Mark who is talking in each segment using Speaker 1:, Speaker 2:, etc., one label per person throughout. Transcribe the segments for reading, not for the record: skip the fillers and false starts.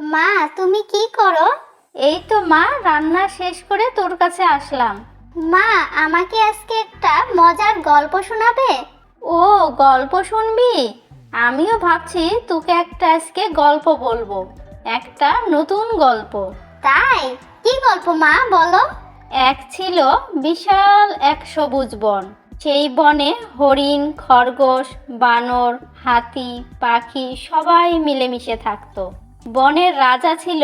Speaker 1: মা, তুমি কি করো?
Speaker 2: এই তো মা, রান্না শেষ করে তোর কাছে আসলাম।
Speaker 1: মা, আমাকে আজকে একটা মজার গল্প শোনাবে?
Speaker 2: ও, গল্প শুনবি? আমিও ভাবছি তোকে একটা আজকে গল্প বলবো, একটা নতুন গল্প।
Speaker 1: তাই? কি গল্প মা, বলো।
Speaker 2: এক ছিল বিশাল এক সবুজ বন। সেই বনে হরিণ, খরগোশ, বানর, হাতি, পাখি সবাই মিলেমিশে থাকতো। বনের রাজা ছিল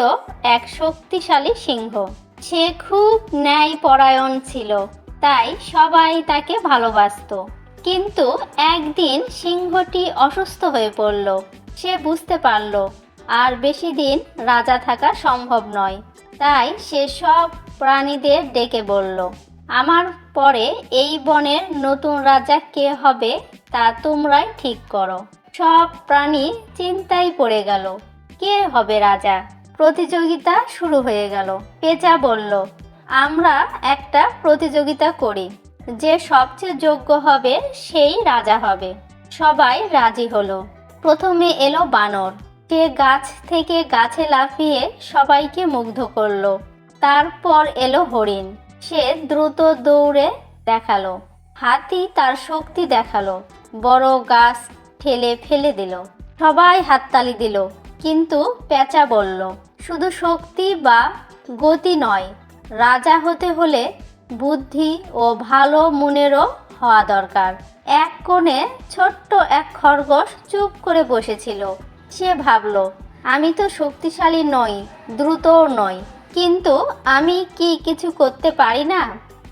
Speaker 2: এক শক্তিশালী সিংহ। সে খুব ন্যায়পরায়ণ ছিল, তাই সবাই তাকে ভালোবাসতো। কিন্তু একদিন সিংহটি অসুস্থ হয়ে পড়ল। সে বুঝতে পারল আর বেশি দিন রাজা থাকা সম্ভব নয়। তাই সে সব প্রাণীদের ডেকে বলল, আমার পরে এই বনের নতুন রাজা কে হবে তা তোমরাই ঠিক করো। সব প্রাণী চিন্তায় পড়ে গেল, কে হবে রাজা। প্রতিযোগিতা শুরু হয়ে গেল। পেঁচা বলল, আমরা একটা প্রতিযোগিতা করি, যে সবচেয়ে যোগ্য হবে সেই রাজা হবে। সবাই রাজি হলো। প্রথমে এলো বানর। সে গাছ থেকে গাছে লাফিয়ে সবাইকে মুগ্ধ করলো। তারপর এলো হরিণ। সে দ্রুত দৌড়ে দেখালো। হাতি তার শক্তি দেখালো, বড় গাছ ঠেলে ফেলে দিল। সবাই হাততালি দিল। কিন্তু পেঁচা বলল, শুধু শক্তি বা গতি নয়, রাজা হতে হলে বুদ্ধি ও ভালো মনেরও হওয়া দরকার। এক কোণে ছোট্ট এক খরগোশ চুপ করে বসেছিল। সে ভাবল, আমি তো শক্তিশালী নই, দ্রুতও নই, কিন্তু আমি কি কিছু করতে পারি না?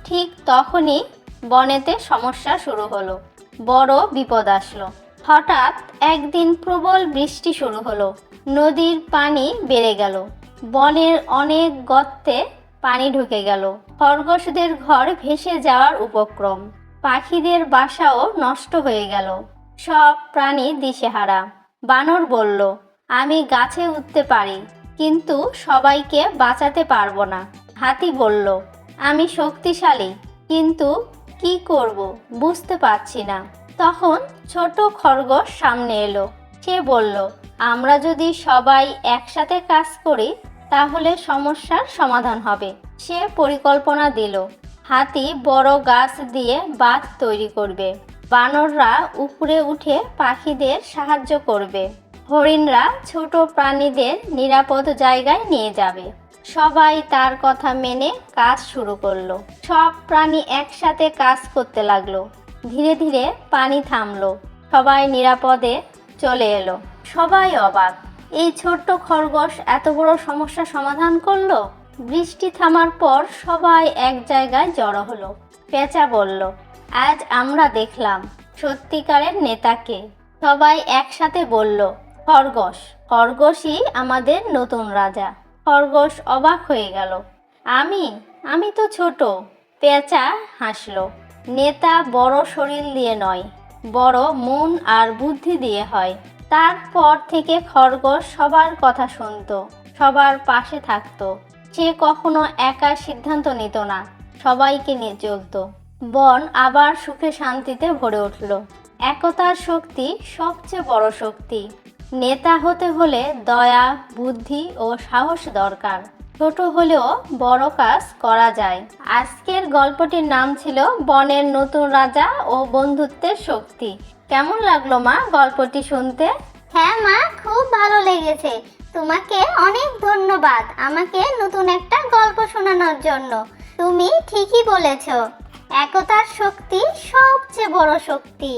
Speaker 2: ঠিক তখনই বনেতে সমস্যা শুরু হলো। বড় বিপদ আসলো। হঠাৎ একদিন প্রবল বৃষ্টি শুরু হলো। নদীর পানি বেড়ে গেল। বনের অনেক গর্তে পানি ঢুকে গেল। খরগোশদের ঘর ভেসে যাওয়ার উপক্রম। পাখিদের বাসাও নষ্ট হয়ে গেল। সব প্রাণী দিশেহারা। বানর বলল, আমি গাছে উঠতে পারি, কিন্তু সবাইকে বাঁচাতে পারবো না। হাতি বলল, আমি শক্তিশালী, কিন্তু কি করব বুঝতে পারছি না। তখন ছোট খরগোশ সামনে এলো। সে বলল, আমরা যদি সবাই একসাথে কাজ করি তাহলে সমস্যার সমাধান হবে। সে পরিকল্পনা দিল। হাতি বড় গাছ দিয়ে বাঁধ তৈরি করবে। বানররা উপরে উঠে পাখিদের সাহায্য করবে। হরিণরা ছোট প্রাণীদের নিরাপদ জায়গায় নিয়ে যাবে। সবাই তার কথা মেনে কাজ শুরু করলো। সব প্রাণী একসাথে কাজ করতে লাগলো। ধীরে ধীরে পানি থামলো। সবাই নিরাপদে চলে এলো। সবাই অবাক, এই ছোট্ট খরগোশ এত বড় সমস্যা সমাধান করলো। বৃষ্টি থামার পর সবাই এক জায়গায় জড়ো হলো। পেঁচা বলল, আজ আমরা দেখলাম সত্যিকারের নেতাকে। সবাই একসাথে বলল, খরগোশ। খরগোশই আমাদের নতুন রাজা। খরগোশ অবাক হয়ে গেল, আমি আমি তো ছোট। পেঁচা হাসলো, নেতা বড় শরীর দিয়ে নয়, বড় মন আর বুদ্ধি দিয়ে হয়। তারপর থেকে খরগোশ সবার কথা শুনতো, সবার পাশে থাকতো। সে কখনো একা সিদ্ধান্ত নিত না, সবাইকে নিয়ে চলতো। বন আবার সুখে শান্তিতে ভরে উঠল। একতার শক্তি সবচেয়ে বড় শক্তি। নেতা হতে হলে দয়া, বুদ্ধি ও সাহস দরকার। ছোট হলেও বড় কাজ করা যায়। আজকের গল্পটির নাম ছিল বনের নতুন রাজা ও বন্ধুত্বের শক্তি। কেমন লাগলো মা গল্পটি শুনতে?
Speaker 1: হ্যাঁ মা, খুব ভালো লেগেছে। তোমাকে অনেক ধন্যবাদ আমাকে নতুন একটা গল্প শোনানোর জন্য। তুমি ঠিকই বলেছো, একতার শক্তি সবচেয়ে বড় শক্তি।